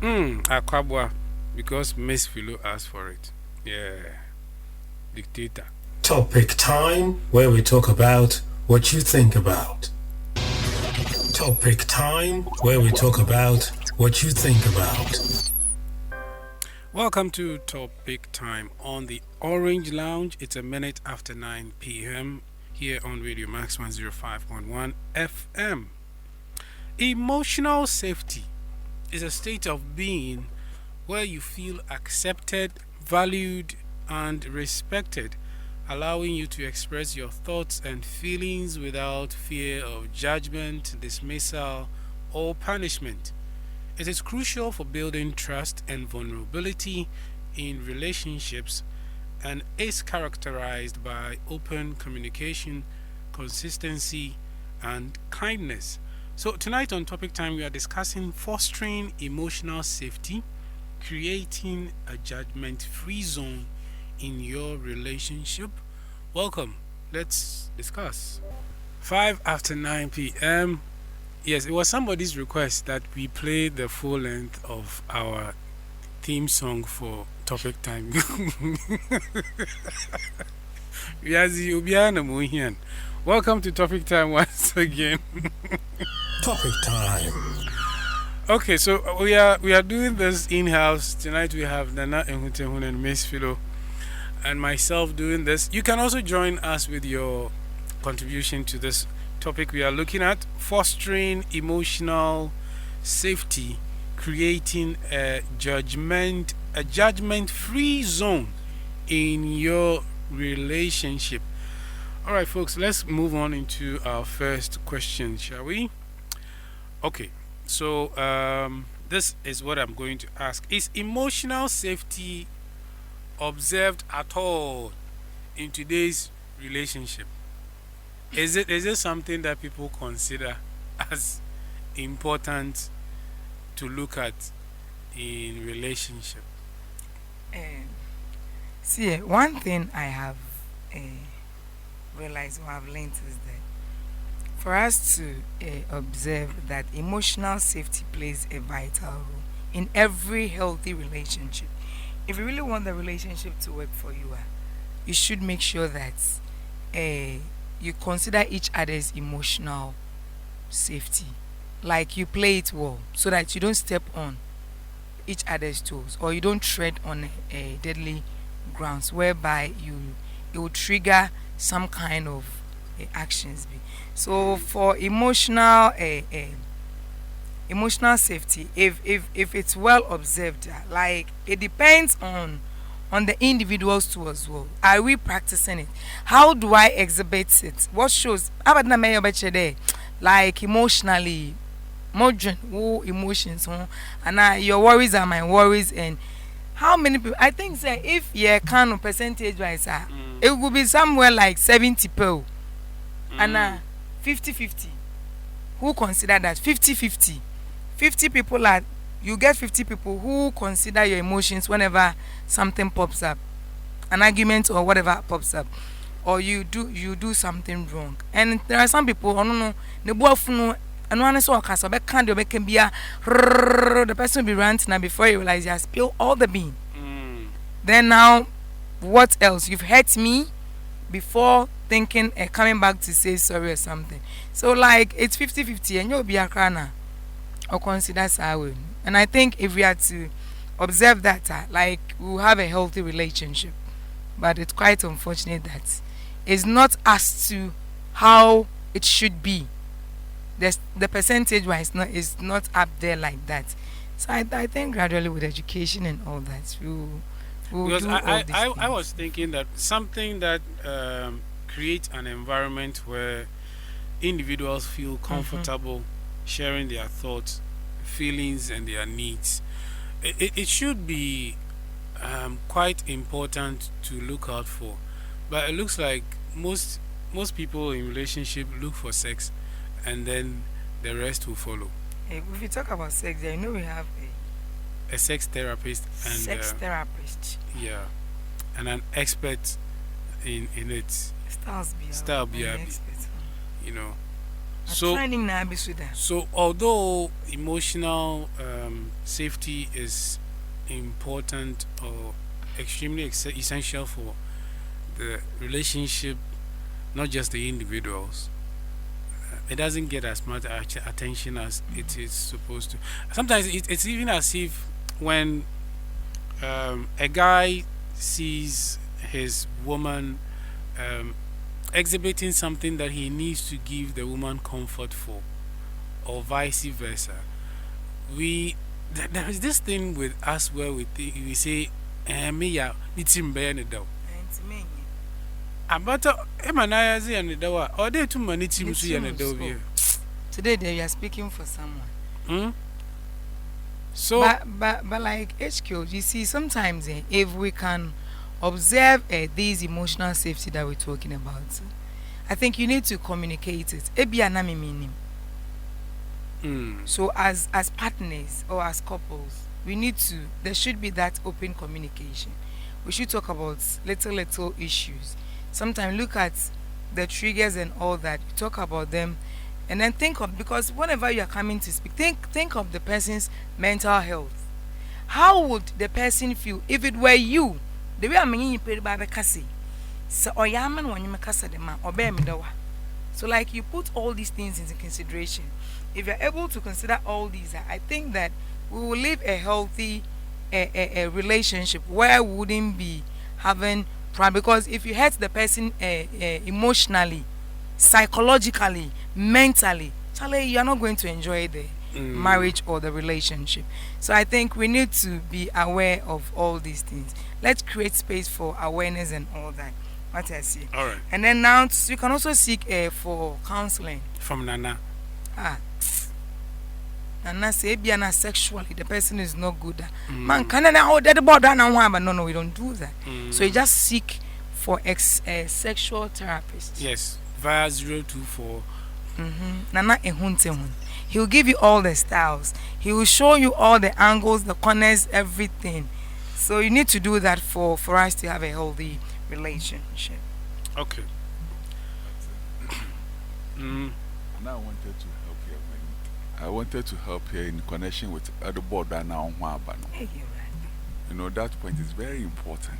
Akwabwa, because Miss Philo asked for it. Yeah, dictator. Topic time, where we talk about what you think about. Topic time, where we talk about what you think about. Welcome to Topic Time on the Orange Lounge. It's a minute after 9 p.m. here on Radio Max 105.1 FM. Emotional safety is a state of being where you feel accepted, valued, and respected, allowing you to express your thoughts and feelings without fear of judgment, dismissal, or punishment. It is crucial for building trust and vulnerability in relationships and is characterized by open communication, consistency, and kindness. So, tonight on Topic Time, we are discussing fostering emotional safety, creating a judgment free zone in your relationship. Welcome. Let's discuss. 5 after 9 p.m. Yes, it was somebody's request that we play the full length of our theme song for Topic Time. Welcome to Topic Time once again. Topic time. Okay, so we are doing this in-house. Tonight we have Nana Ehutehun and Miss Philo and myself doing this. You can also join us with your contribution to this topic we are looking at: fostering emotional safety, creating a judgment-free zone in your relationship. All right, folks, let's move on into our first question, shall we? Okay, so this is what I'm going to ask: is emotional safety observed at all in today's relationship? Is it something that people consider as important to look at in relationship? Um, See, one thing I have uh, realized or have learned is that for us to observe that emotional safety plays a vital role in every healthy relationship. If you really want the relationship to work for you, you should make sure that uh, you consider each other's emotional safety. Like you play it well so that you don't step on each other's toes or you don't tread on a deadly grounds whereby it will trigger some kind of actions so for emotional safety, if it's well observed, like it depends on the individuals too as well. Are we practicing it? How do I exhibit it? What shows abadna me yobeche there, like emotionally modern who emotions huh? And your worries are my worries. And how many people I think say if you kind of percentage wise it will be somewhere like 70 people and 50-50. Who consider that 50-50? 50 people are, you get 50 people who consider your emotions whenever something pops up, an argument or whatever pops up, or you do something wrong. And there are some people, I don't know, the boy and one is all cast of can't be the person will be ranting and before you realize you have spilled all the bean. Then now what else? You've hurt me before thinking coming back to say sorry or something. So like it's 50-50 and you'll be a crana or consider sour. And I think if we are to observe that like we'll have a healthy relationship. But it's quite unfortunate that it's not as to how it should be. The percentage wise is not up there like that. So I think gradually with education and all that we'll Because do all these I things. was thinking that something that creates an environment where individuals feel Mm-hmm. comfortable sharing their thoughts, feelings, and their needs. It should be quite important to look out for. But it looks like most people in relationship look for sex, and then the rest will follow. If you talk about sex, yeah, you know we have a A sex therapist and sex therapist. yeah, and an expert in it. Styles be Style an BRB, expert. you know. So, training na be so that. so although emotional safety is important or extremely essential for the relationship, not just the individuals, it doesn't get as much attention as it is supposed to. Sometimes it's even as if when a guy sees his woman exhibiting something that he needs to give the woman comfort for, or vice versa, there is this thing with us where we say, me ya, it's in though. Abata Emanaya and the Dawa, or they too many teams and the Dovia. Today they are speaking for someone. So, but like HQ, you see, sometimes if we can observe these emotional safety that we're talking about, I think you need to communicate it. So as partners or as couples, there should be that open communication. We should talk about little issues. Sometimes look at the triggers and all that. You talk about them, and then because whenever you are coming to speak, think of the person's mental health. How would the person feel if it were you? The way I'm in by kasi. So oyaman when you make the man obey me dawa. So like you put all these things into consideration. If you're able to consider all these, I think that we will live a healthy a relationship where we wouldn't be having problem. Because if you hurt the person emotionally, psychologically, mentally, Charlie, you're not going to enjoy the marriage or the relationship. So I think we need to be aware of all these things. Let's create space for awareness and all that. What I see. all right, And then now you can also seek for counseling. from Nana. And I say, be sexually, the person is not good. Man, can I hold that about that now? But no, we don't do that. So you just seek for sexual therapist. Yes, via 024. Nana ehunte. He will give you all the styles. He will show you all the angles, the corners, everything. So you need to do that for us to have a healthy relationship. Okay. And I wanted to help here in connection with the board that now. You know, that point is very important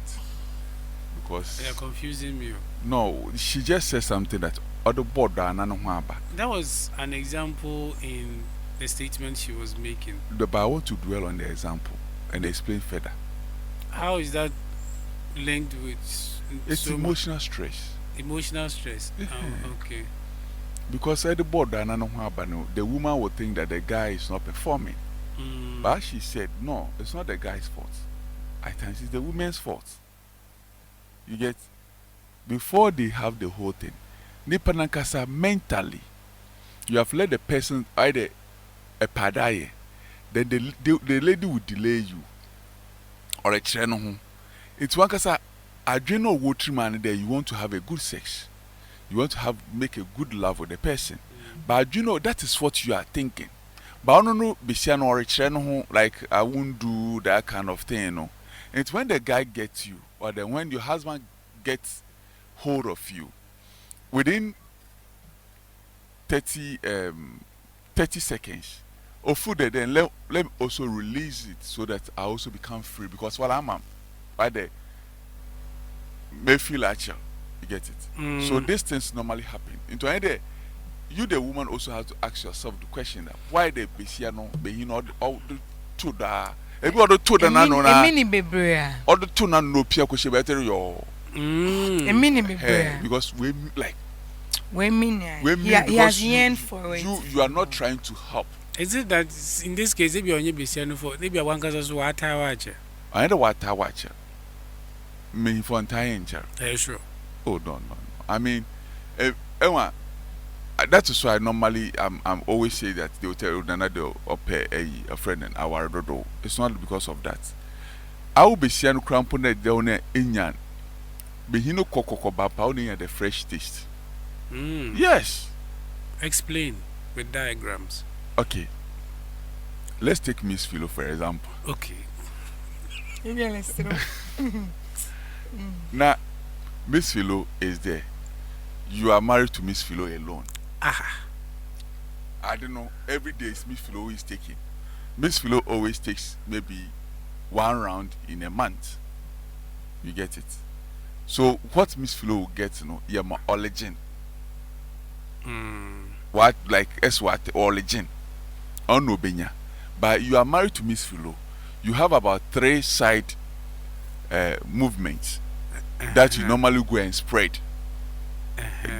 because They are confusing me. no, she just said something that other board that now. That was an example in the statement she was making. But I want to dwell on the example and explain further. How is that linked with It's so much emotional stress. emotional stress? Oh, okay. Because at the board, the woman would think that the guy is not performing. But she said, no, it's not the guy's fault. I think it's the woman's fault. You get? Before they have the whole thing, Nipanankasa mentally, you have let the person either a padaye, then the lady will delay you. Or a channel. It's one kasa adrenal water man there, you want to have a good sex. You want to make a good love with the person. But you know that is what you are thinking. But I don't know or like I won't do that kind of thing, you know. It's when the guy gets you, or then when your husband gets hold of you, within 30 seconds, or food then let me also release it so that I also become free. Because while I'm right there, may feel like you get it. So these things normally happen. Into any you the woman also have to ask yourself the question that why the Besiano be not all the two da every other two da no na mini bebrea all the two na no pia ko she better yo a mini bebrea because we like we mean he has yearned for it. You are not trying to help. Is it that in this case, if you're only Besiano for maybe one cause what I watch? I know what I watch. Me for entire Sure. Oh no. I mean, Emma, that is why normally I'm always say that they will tell you another or pay a friend and our dodo. It's not because of that. I will be seeing crampon down in yan. Be he no cocoa bapa only at the fresh taste. Yes. Explain with diagrams. Okay. Let's take Miss Philo for example. Okay. Now, Miss Philo is there. You are married to Miss Philo alone. I don't know. Every day Miss Philo is taking. Miss Philo always takes maybe 1 round in a month. You get it. So what Miss Philo will get, yeah, my origin. What like S what origin? On Benya. But you are married to Miss Philo. You have about 3 side movements that you normally go and spread.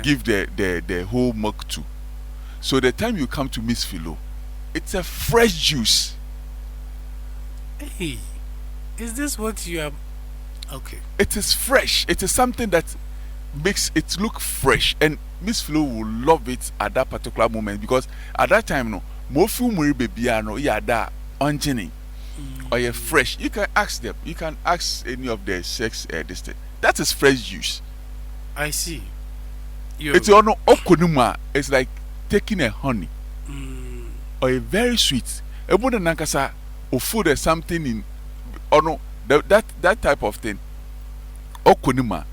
Give the whole milk to. So the time you come to Miss Philo, it's a fresh juice. Hey, is this what you are? Okay. It is fresh. It is something that makes it look fresh, and Miss Philo will love it at that particular moment, because at that time, no, mofu muri baby no yada onjini or you're fresh. You can ask them. You can ask any of the sex this thing. That is fresh juice. I see. It's on okonuma. It's like taking a honey or a very sweet. Ebuna nankasa or food or something in or no that type of thing. Okonuma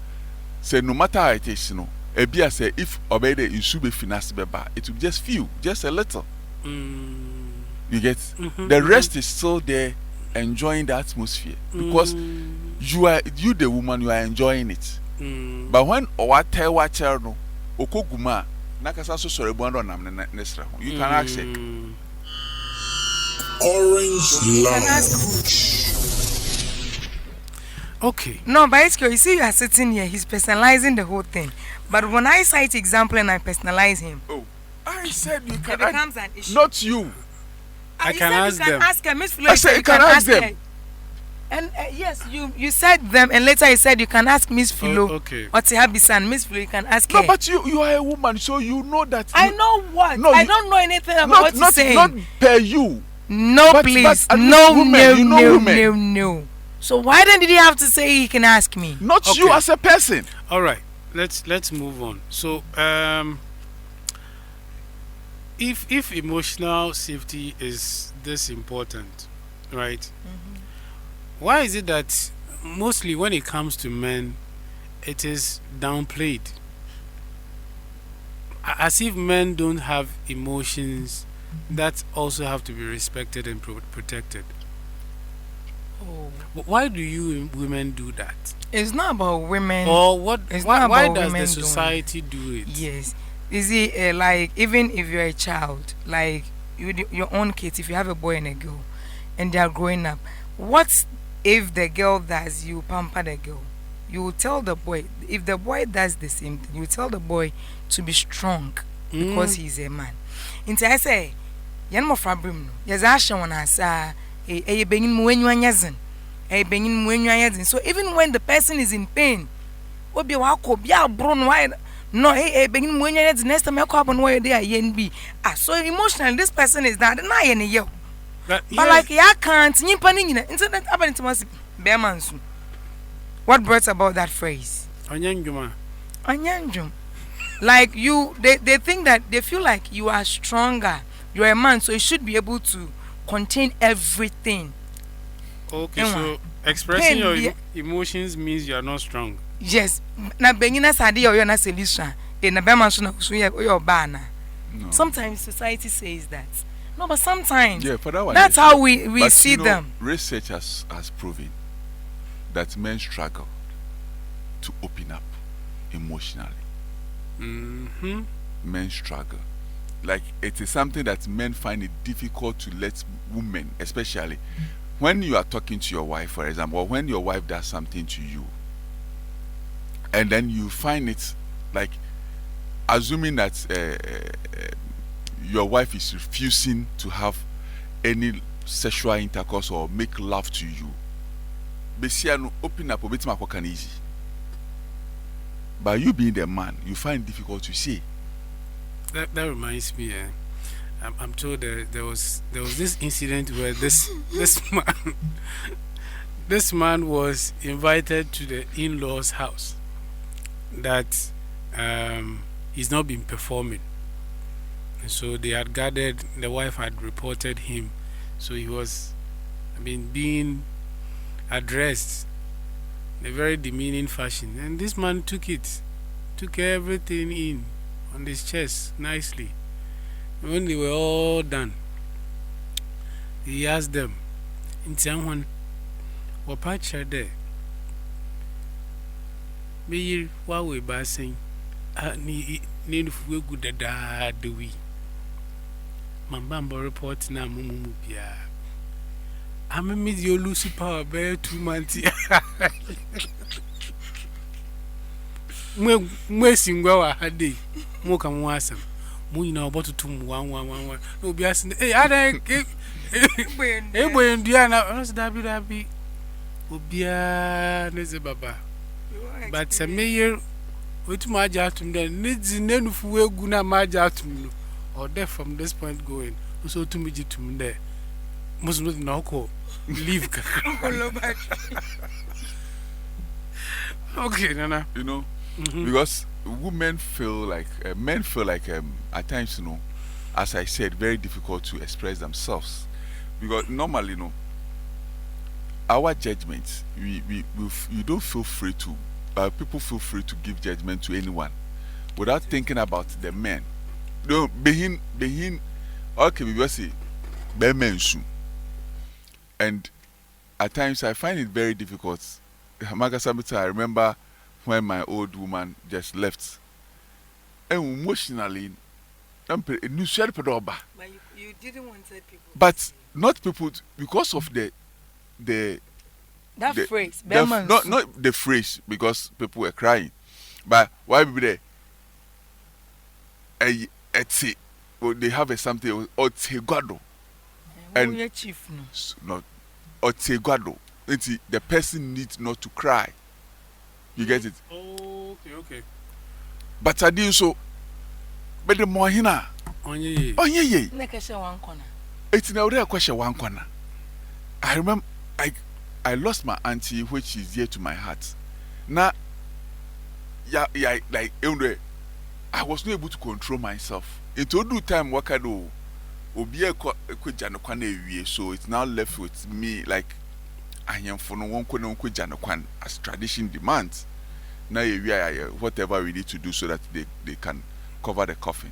say no matter how it is, Ebia say if obede insube finance beba, it will just feel just a little. You get the rest is still there enjoying the atmosphere because you the woman, you are enjoying it. But when owate wacher no okoguma nakasa so sorry bondo nam nesra ho, you can ask it. Orange Lounge. Okay. No, but you see, you are sitting here, he's personalizing the whole thing. But when I cite example and I personalize him, I said you can. It becomes an issue. Not you. I can ask them. Ask her, Miss Flo. I said you can ask them. Her. And yes, you said them, and later you said you can ask Miss Philo. Okay. What's Habisan, Miss Philo? You can ask her. No, but you are a woman, so you know that. I know what. No, I don't know anything about what you're saying. Not per you. No, but, please. But no, women, no. So why then did he have to say he can ask me? Not you as a person. All right. Let's move on. So if emotional safety is this important, right? Why is it that mostly when it comes to men, it is downplayed? As if men don't have emotions that also have to be respected and protected. Oh. Why do you women do that? It's not about women. Or what? Why does the society do it? Yes. Is it like even if you're a child, like your own kids, if you have a boy and a girl, and they are growing up, what if the girl does, you pamper the girl? You will tell the boy. If the boy does the same thing, you tell the boy to be strong because he's a man. Until I say, "Yan mo fabrim no." Yes, I show when I say, "Hey, bengin mo when you anyazin." Hey, bengin mo when you anyazin. So even when the person is in pain, obi wa ko bia bro no why? No, hey, bengin mo when you anyazin. Next time I come and why they are yen so emotional. This person is that na yen yo. But like I can't internet happened to us Bearmansu. What brought about that phrase? Onyanjuma. Like they think that they feel like you are stronger. You're a man, so you should be able to contain everything. Okay, so expressing your emotions means you are not strong. Yes. Na bengina sadi or na solution. Na Bearmansu na so your bana. Sometimes society says that. No, but sometimes for that one, that's how we see them. Research has proven that men struggle to open up emotionally. Men struggle. Like it is something that men find it difficult to let women, especially when you are talking to your wife, for example, or when your wife does something to you, and then you find it like assuming that your wife is refusing to have any sexual intercourse or make love to you. Besiano open up a bit more easy. But you being the man, you find it difficult to see. That reminds me. I'm told there was this incident where this man was invited to the in-laws' house that he's not been performing. So they had gathered, the wife had reported him. So he was, being addressed in a very demeaning fashion. And this man took everything in on his chest nicely. When they were all done, he asked them, in someone, what patch are there? Be you while we passing, need if we good at the we. Mambamba report now, Mumubia. I'm a media Lucy Power Bear 2 months. Mwesing well, I had day. More can was some. Moon now, but to 1 no be asking. Hey, I think when Diana, WW Obia Nezebaba. But some mayor with my jatum then needs in any way guna my jatum or there from this point going. So to me, to me there. Must not know leave. Okay, Nana. You know, because women feel like men feel like at times, you know, as I said, very difficult to express themselves. Because normally, you know, our judgments, you don't feel free to. People feel free to give judgment to anyone without thinking about the men. No, behin. Okay, we will say, bemensu. And at times I find it very difficult. I remember when my old woman just left. And emotionally, But you didn't want to say people. but not people because of the Phrase, not the phrase because people were crying. But why be there? They have a something or guado. And chief not oteguado. The person needs not to cry. You get it? Okay. But I did so. But the mohina. Oh yeah. one corner. It's now there question one corner. I remember I lost my auntie, which is dear to my heart. Now, like I was not able to control myself. It will do time what I do. So it's now left with me like I am for no one as tradition demands. Now whatever we need to do so that they can cover the coffin.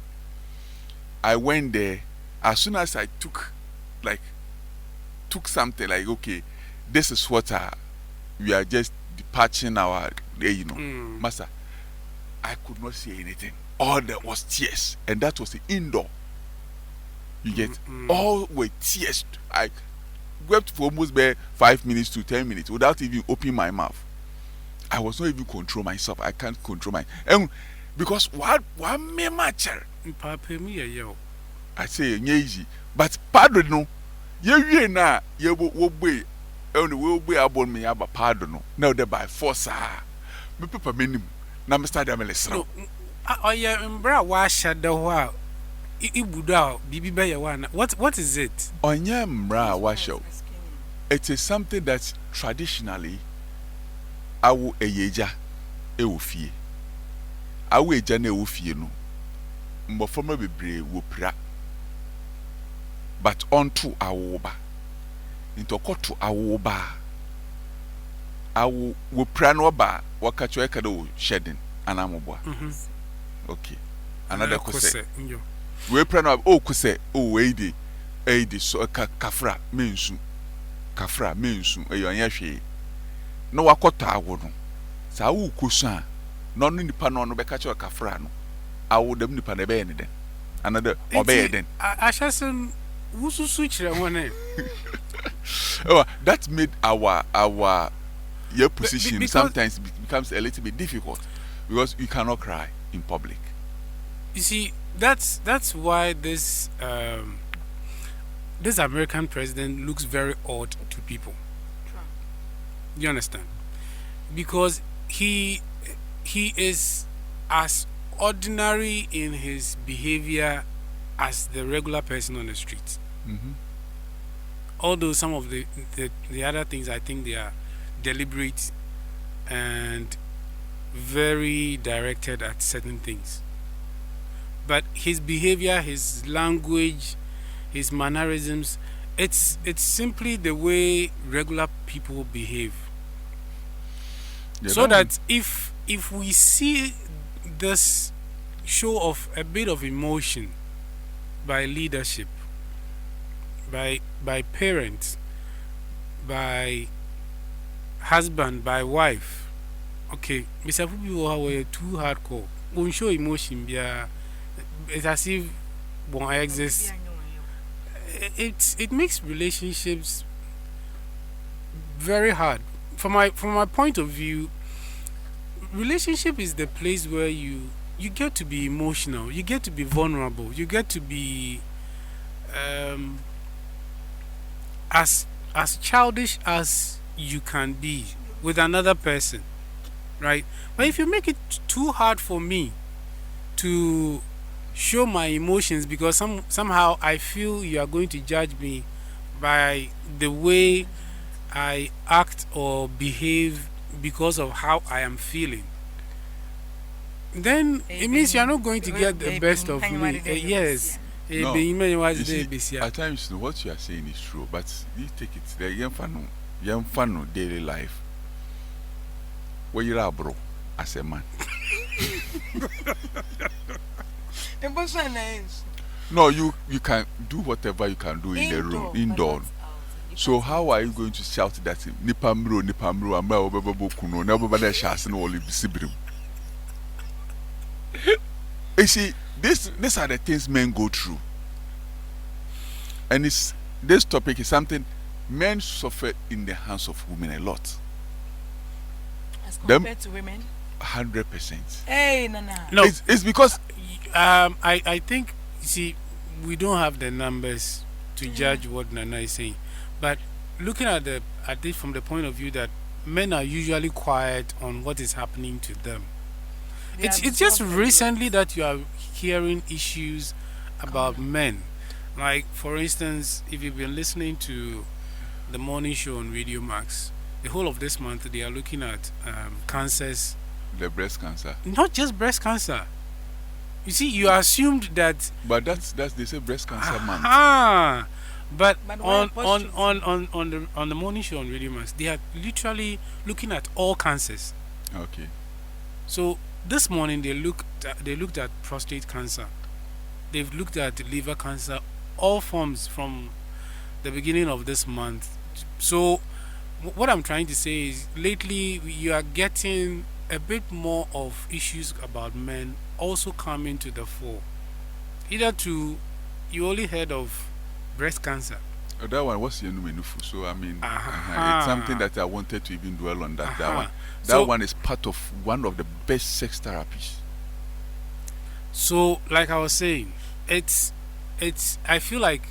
I went there as soon as I took something like okay, this is what we are just departing our master. I could not say anything. All there was tears, and that was the indoor. You get all were tears. I wept for almost 5 minutes to 10 minutes without even opening my mouth. I was not even control myself. I can't control my because what me matter. Papa me yo. I say easy, but pardon no. Ye na ye wo be only we be abon me aba pardon no. Now the by force me papa menim na me start am lesro. Oya mbra wa shada ho Ibuda bibi be ye wana. What is it? Onya mbra wa show. It is something that traditionally awo eyeja ewo fie. Awo eja na ewo fie no. Mbofoma bebre wo pra. But onto awoba. Into koto awoba. Awo wo pra no ba wakacho eka do shedding anamoboa. Okay. Another question. We pra no kuse eidi so kafra mensu. Kafra mensu eyanya hwe. No wakota awo no. Sa wo kusu a no nipa no beka cho kafra no. Awo dem nipa na be ne den. Another obey den. Ashasem wususu chire won that made our your position sometimes becomes a little bit difficult because you cannot cry in public. You see, that's why this American president looks very odd to people. You understand? Because he is as ordinary in his behavior as the regular person on the street. Although some of the other things I think they are deliberate and very directed at certain things. But his behavior, his language, his mannerisms, it's simply the way regular people behave. So that if we see this show of a bit of emotion by leadership, by parents, by husband, by wife. Okay, Mr. Fubi were too hardcore. Won't show emotion. Yeah, it's as if one exists. It makes relationships very hard. From my point of view, relationship is the place where you get to be emotional, you get to be vulnerable, you get to be um, as childish as you can be with another person, right? But if you make it too hard for me to show my emotions because somehow I feel you are going to judge me by the way I act or behave because of how I am feeling, then it means you are not going to get the best of me. Yes. No, you see, at times what you are saying is true, but you take it the young fan daily life. Where you are, bro, as a man. No, you can do whatever you can do in the room, indoor. So how are you going to shout that nipamro amba obebo kuno na obeba na shas na all sibrim? You see, these are the things men go through. And this topic is something men suffer in the hands of women a lot. As compared to women? 100%. Hey, Nana. No, it's because I think, see, we don't have the numbers to judge what Nana is saying, but looking at it from the point of view that men are usually quiet on what is happening to them. It's just recently that you are hearing issues about men. Like, for instance, if you've been listening to the morning show on Radio Max, the whole of this month they are looking at cancers. The breast cancer. Not just breast cancer. You see, you assumed that. But that's they say breast cancer month. But on the morning show on Radio Max, they are literally looking at all cancers. Okay. So this morning they looked at prostate cancer. They've looked at liver cancer, all forms from the beginning of this month. So what I'm trying to say is, lately you are getting a bit more of issues about men also coming to the fore. Either you only heard of breast cancer. That one was Yenumenufu. So I mean, it's something that I wanted to even dwell on. That one is part of one of the best sex therapies. So, like I was saying, I feel like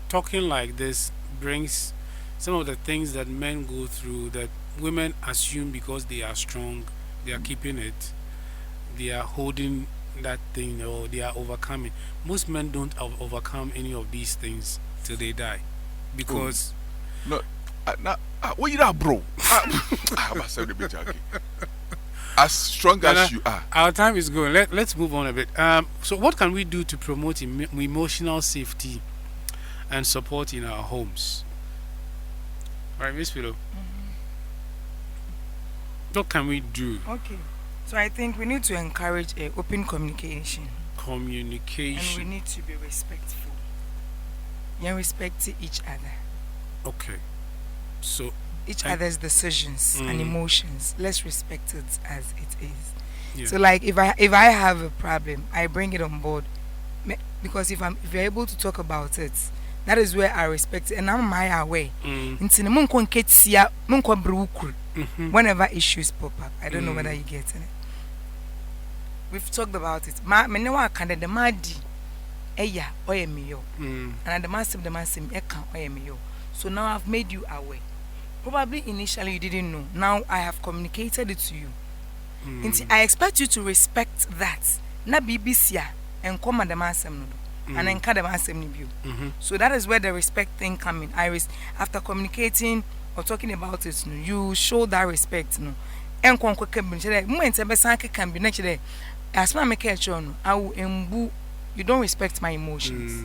talking like this brings some of the things that men go through that women assume because they are strong, they are keeping it, they are holding that thing, or they are overcoming. Most men don't overcome any of these things till they die, because what you that, bro? As strong as you are. Our time is going. Let's move on a bit. So what can we do to promote emotional safety and support in our homes? All right, Miss Philo. What can we do? Okay. So I think we need to encourage open communication. And we need to be respectful. And respect each other. Okay. So each other's decisions and emotions. Let's respect it as it is. Yeah. So like if I have a problem, I bring it on board, because if you're able to talk about it, that is where I respect it, and I'm my way. Whenever issues pop up, I don't know whether you get it. We've talked about it. And the massive so now I've made you aware. Probably initially you didn't know. Now I have communicated it to you. I expect you to respect that. Na BBC and come at the massem and then cut the massem. So that is where the respect thing comes in. After communicating or talking about it, you show that respect. And can be next day. As I make you don't respect my emotions.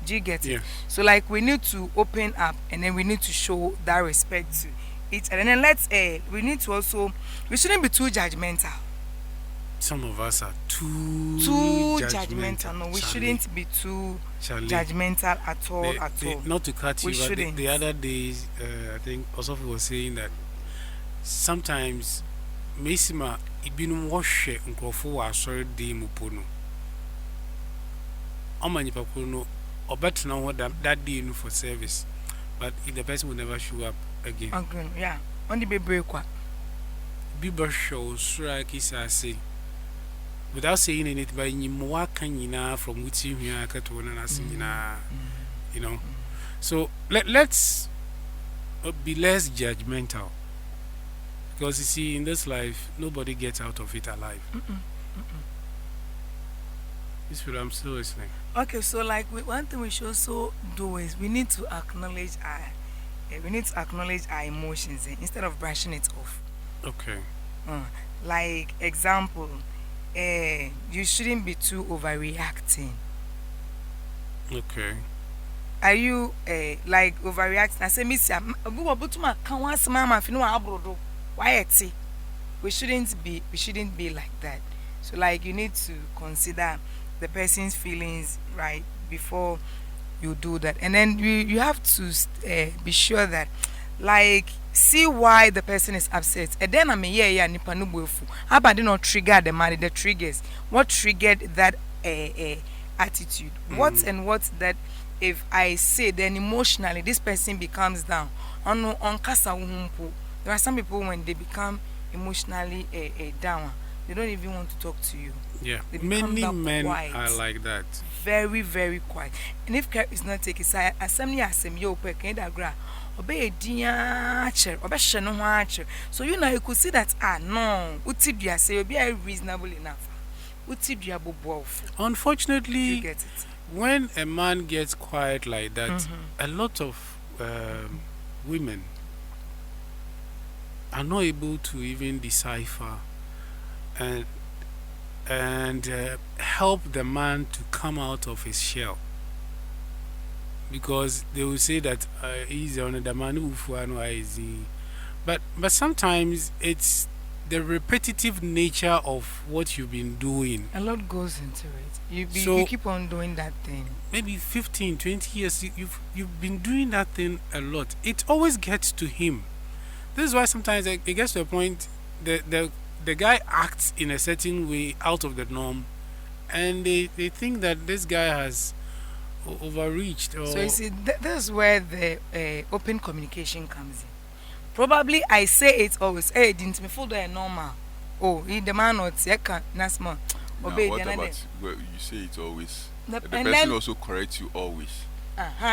Do you get it? Yeah. So like we need to open up, and then we need to show that respect to each other. And then we need to also, we shouldn't be too judgmental. some of us are too judgmental. No, we Charlie. shouldn't be too Charlie. judgmental at all. Not to cut We you, but shouldn't. the other days, I think Osofu was saying that sometimes Mesima ibinu washe nkrofo wa sorry de mupono. Omani papono obetna what that day no for service, but if the person will never show up again. Again, yeah. On the baby kwa. Biber shows strike is say without saying anything by Nimwaka from which you are you know. So let's be less judgmental, because you see, in this life nobody gets out of it alive. This feel I'm still listening. Okay, so like one thing we should also do is we need to acknowledge our emotions instead of brushing it off. Okay. Like example, you shouldn't be too overreacting. Okay. Are you like overreacting? I say, Miss, we shouldn't be like that. So like you need to consider the person's feelings right before you do that, and then you have to be sure that like see why the person is upset, and then nipa no bofu. How about they not trigger the triggers? What triggered that attitude? What and what that if I say then emotionally this person becomes down on kasa uhumpu. There are some people when they become emotionally down, they don't even want to talk to you. Yeah, many men quiet, are like that. Very, very quiet. And if care is not taken, yo so you could see that no, say you'll be reasonable enough. Unfortunately, you get it. When a man gets quiet like that, a lot of women are not able to even decipher and help the man to come out of his shell, because they will say that he's on the man who is, but sometimes it's the repetitive nature of what you've been doing. A lot goes into it. You keep on doing that thing. Maybe 15, 20 years you've been doing that thing a lot. It always gets to him. This is why sometimes it gets to a point the guy acts in a certain way out of the norm, and they think that this guy has overreached. Or so you see, this is where the open communication comes in. Probably I say it always. Hey, didn't me follow the normal? Oh, he the man not nasma. Obey. What about you say it always? The person also corrects you always.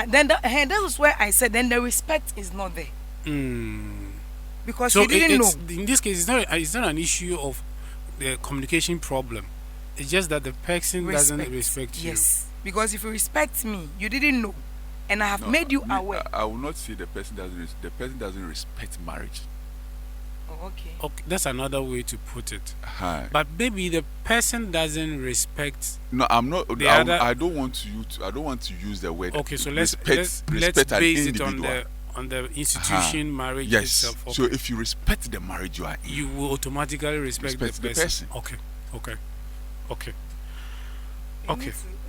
Then that is where I said then the respect is not there. Because so you didn't know. In this case, it's not an issue of the communication problem. It's just that the person doesn't respect you. Yes, because if you respect me, you didn't know, and I have made you aware. I will not say the person doesn't respect marriage. Oh, okay. Okay, that's another way to put it. But maybe the person doesn't respect. No, I'm not. I don't want to use the word. Okay, so let's base it on the institution, marriage itself. Okay. So if you respect the marriage you are in, you will automatically respect the person. Okay.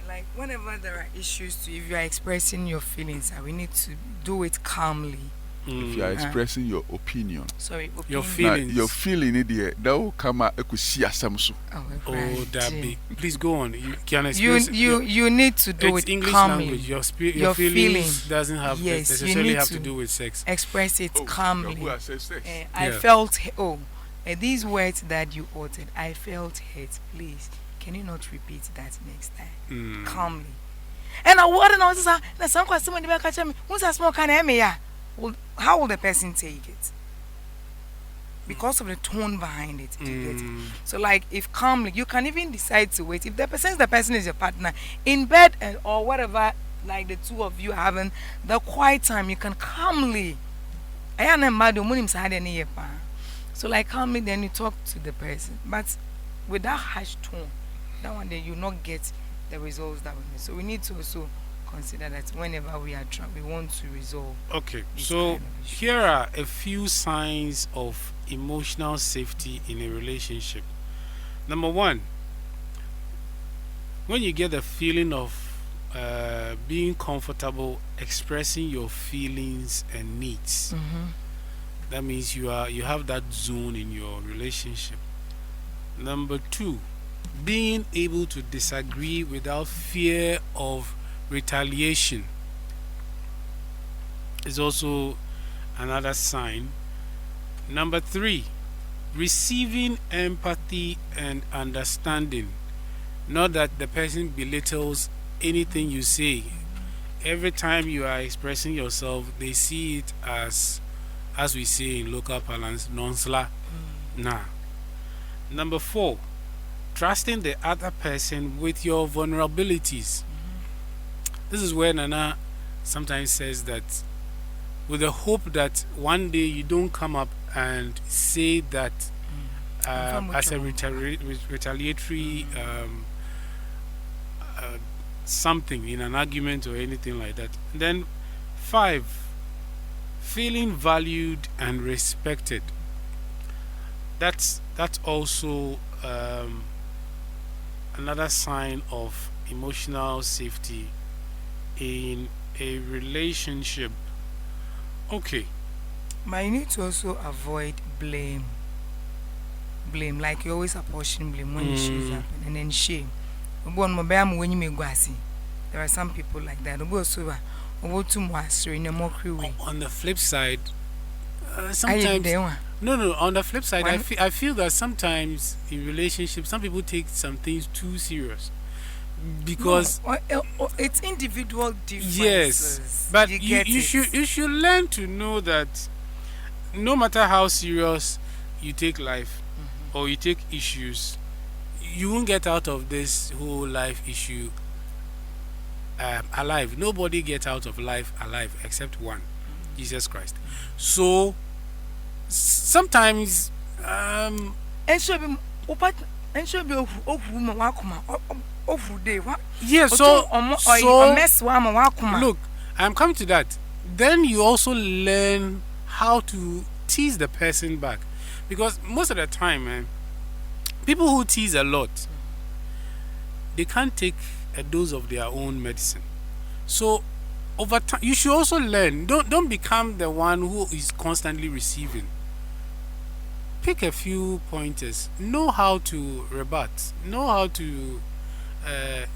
Like whenever there are issues if you are expressing your feelings, we need to do it calmly. If you are expressing your opinion, your feelings, your feeling that will come out. Oh, that be. Please go on. You can express. You need to do it English calmly. Language. Your feelings doesn't have necessarily have to do with sex. Express it calmly. I Yeah. felt these words that you uttered. I felt hurt. Please, can you not repeat that next time calmly? And I was saying, some question when they catch me. Who's a small kind of me? How will the person take it? Because of the tone behind it. So like if calmly, you can even decide to wait. If the person is your partner in bed or whatever, like the two of you having the quiet time, you can calmly. So like calmly, then you talk to the person, but with that harsh tone, that one day you not get the results that we need. So we need to also consider that whenever we want to resolve. Okay, so here are a few signs of emotional safety in a relationship. Number one, when you get the feeling of being comfortable expressing your feelings and needs, that means you have that zone in your relationship. Number two, being able to disagree without fear of retaliation is also another sign. Number three, receiving empathy and understanding. Not that the person belittles anything you say. Every time you are expressing yourself, they see it as we say in local parlance, non-sla. Nah. Number four, trusting the other person with your vulnerabilities. This is where Nana sometimes says that with the hope that one day you don't come up and say that as a retaliatory something in an argument or anything like that. Then 5, feeling valued and respected. That's also another sign of emotional safety in a relationship. Okay. But you need to also avoid blame. Like you always apportion blame when issues happen, and then shame. There are some people like that. On the flip side, sometimes no. On the flip side, I feel that sometimes in relationships, some people take some things too serious because it's individual differences. Yes, but you should learn to know that no matter how serious you take life or you take issues, you won't get out of this whole life issue alive. Nobody gets out of life alive except one, Jesus Christ. So sometimes yeah, look, I'm coming to that. Then you also learn how to tease the person back, because most of the time, man, people who tease a lot, they can't take a dose of their own medicine. So over time, you should also learn. Don't become the one who is constantly receiving. Pick a few pointers. Know how to rebut. Know how to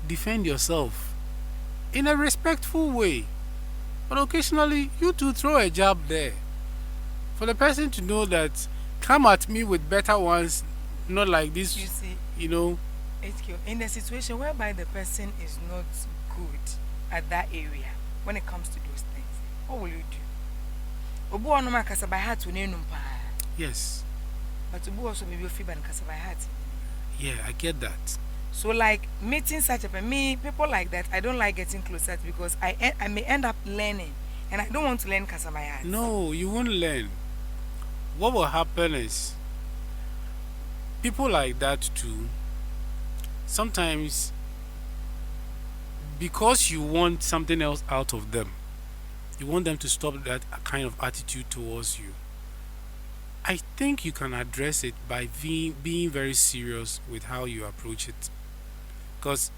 defend yourself in a respectful way. But occasionally, you two throw a jab there for the person to know that come at me with better ones, not like this. You see, HQ, in the situation whereby the person is not good at that area when it comes to those things, what will you do? Yes. But also maybe feedback and yeah, I get that. So like meeting such a people like that, I don't like getting closer to, because I may end up learning, and I don't want to learn Kasabayat. No, you won't learn. What will happen is people like that too, sometimes because you want something else out of them, you want them to stop that kind of attitude towards you. I think you can address it by being very serious with how you approach it. Because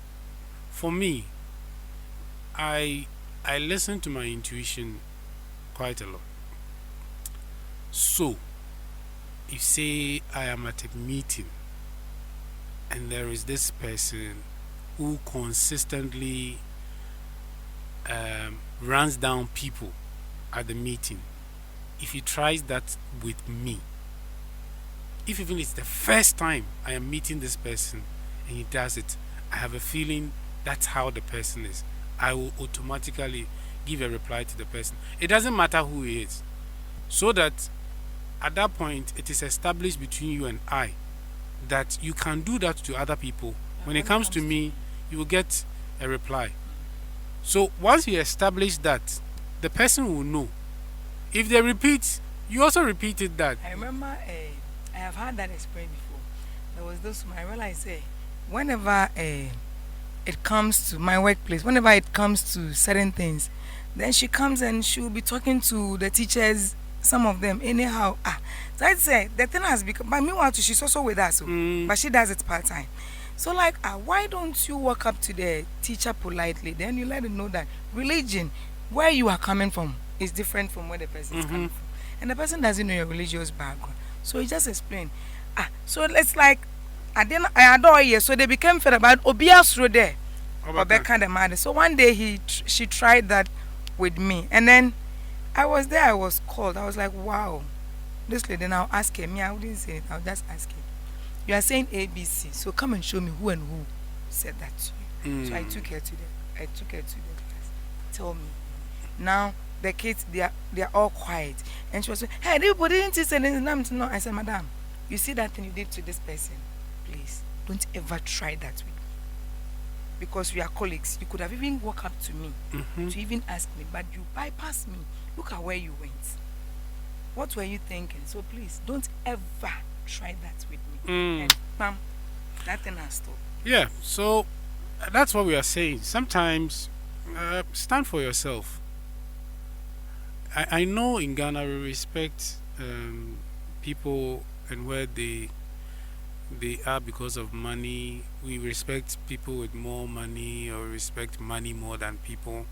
for me, I listen to my intuition quite a lot. So, if say I am at a meeting and there is this person who consistently runs down people at the meeting, if he tries that with me, if even it's the first time I am meeting this person and he does it, I have a feeling that's how the person is. I will automatically give a reply to the person. It doesn't matter who he is. So that at that point, it is established between you and I that you can do that to other people. When it comes to me, you will get a reply. So once you establish that, the person will know. If they repeat, you also repeated that. I remember I have had that experience before. There was this, I realized whenever it comes to my workplace, whenever it comes to certain things, then she comes and she will be talking to the teachers, some of them anyhow. So I'd say the thing has become. But meanwhile, too, she's also with us, but she does it part time. So like, why don't you walk up to the teacher politely? Then you let them know that religion, where you are coming from, is different from where the person is coming from, and the person doesn't know your religious background. So you just explain. So it's like, I didn't. I adore you. So they became fed about Obias through there. Rebecca the mother. So one day she tried that with me, and then I was there. I was called. I was like, wow, this lady now asking me. I wouldn't say it. I'll just ask him. You are saying ABC, so come and show me who and who said that to you. So I took her to the class. Tell me. Now the kids they are all quiet, and she was saying, hey, everybody didn't say anything. No, I said, madam, you see that thing you did to this person? Please don't ever try that with me, because we are colleagues. You could have even walked up to me to even ask me, but you bypassed me. Look at where you went. What were you thinking? So please don't ever try that with me. And ma'am, that thing has stopped. Yeah, so that's what we are saying. Sometimes stand for yourself. I know in Ghana we respect people and where they are because of money. We respect people with more money, or respect money more than people.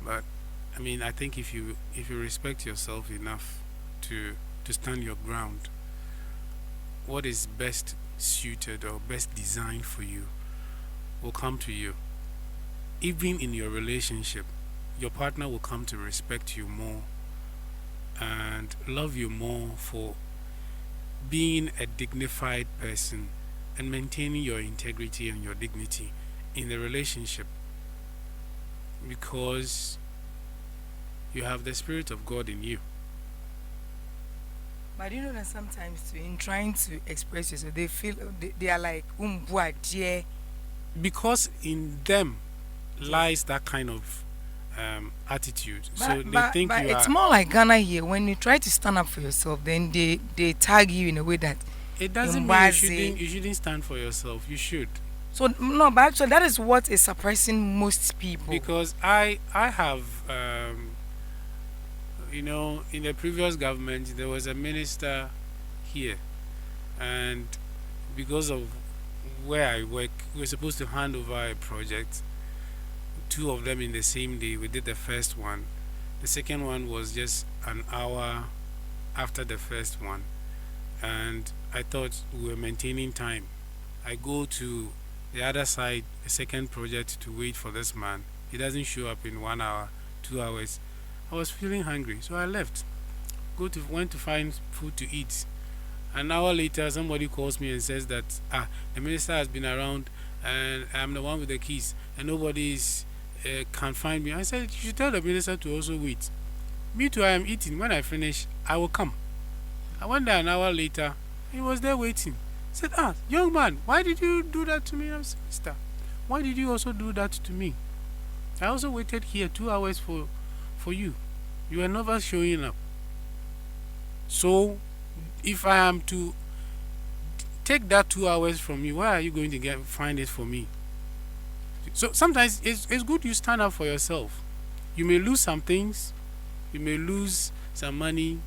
But I mean, I think if you respect yourself enough to stand your ground, what is best suited or best designed for you will come to you. Even in your relationship, your partner will come to respect you more and love you more for being a dignified person and maintaining your integrity and your dignity in the relationship, because you have the Spirit of God in you. But you know that sometimes too, in trying to express yourself, they feel they are like dear. Because in them lies that kind of attitude. So they think but you it's are. more like Ghana here. When you try to stand up for yourself, then they tag you in a way that It doesn't mean you shouldn't stand for yourself. You should. So no, but actually that is what is suppressing most people. Because I have in the previous government there was a minister here, and because of where I work, we were supposed to hand over a project, 2 of them in the same day. We did the first one. The second one was just an hour after the first one, and I thought we were maintaining time. I go to the other side, the second project, to wait for this man. He doesn't show up in 1 hour, 2 hours. I was feeling hungry, so I left. Went to find food to eat. An hour later, somebody calls me and says that the minister has been around and I'm the one with the keys and nobody can find me. I said, you should tell the minister to also wait. Me too, I am eating. When I finish, I will come. I went there an hour later. He was there waiting. He said, young man, why did you do that to me? I said, mister, why did you also do that to me? I also waited here 2 hours for you. You are never showing up. So, if I am to take that 2 hours from you, where are you going to find it for me? So sometimes it's good you stand up for yourself. You may lose some things, you may lose some money,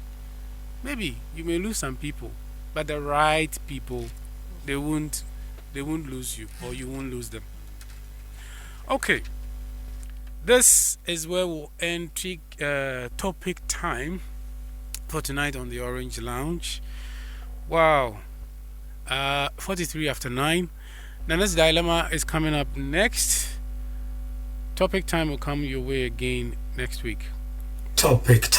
maybe you may lose some people, but the right people, they won't lose you, or you won't lose them. Okay, this is where we'll end topic time for tonight on the Orange Lounge. Wow. 43 after 9. Nana's Dilemma is coming up next. Topic time will come your way again next week. Topic time.